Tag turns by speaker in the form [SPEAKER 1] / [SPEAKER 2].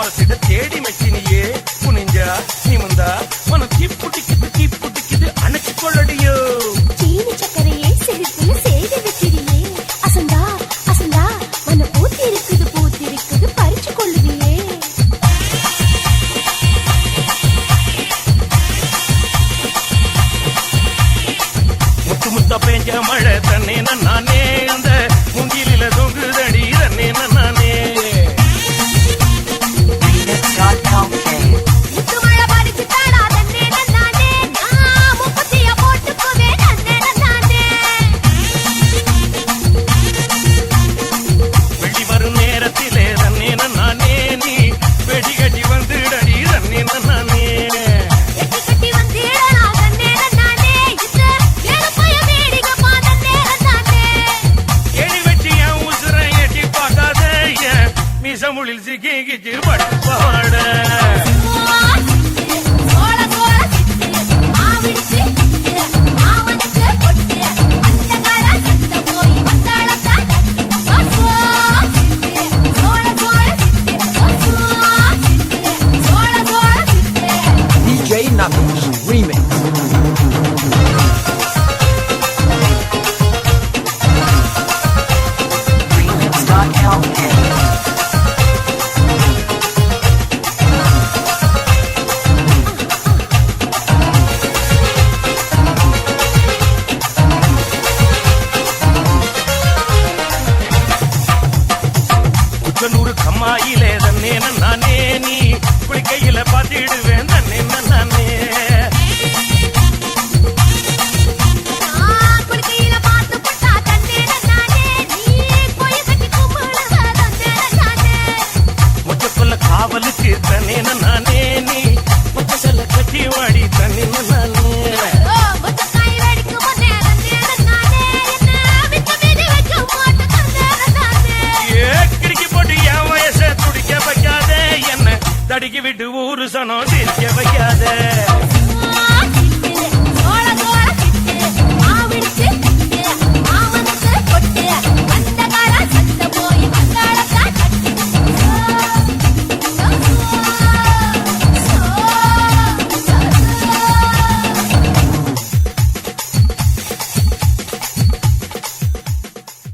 [SPEAKER 1] உரசிட தேடி மெச்சினியே குனிஞ்சா நிமிந்தா மனம் தீப்புட்டிக்குது அணைச்சு கொள்ளடியோ
[SPEAKER 2] சீனி சக்கரையே சிரிப்புல செய்து வச்சிரியே அசந்தா அசந்தா மன பூத்திருக்குது பறிச்சு கொள்ளுவியே
[SPEAKER 1] முத்து முத்தா பெஞ்ச மழை தண்ணே நானே அந்த முங்கிலில தொங்குதடி தண்ணே நானே வெடி வரும் நேரத்திலே தண்ணே நானே நீ வெடி கட்டி வந்துடடி தண்ணே நானே மீசமுளில் சிக்கிச்சு பட்டு பாட
[SPEAKER 3] DJ Knuckles Remix. Remix.LA.
[SPEAKER 1] நூறு கம்மாயிலே தன்னே நானே நீ குளிக்கையில பாத்திடுவேன் தன்னே நானே முச்சக்குள்ள காவலுக்கு தன்னே நானே நீ முச்ச செல்ல கட்டி வாடி தன்னே நானே தடுக்கி விட்டு ஊரு சனம் சிரிக்க வைக்காத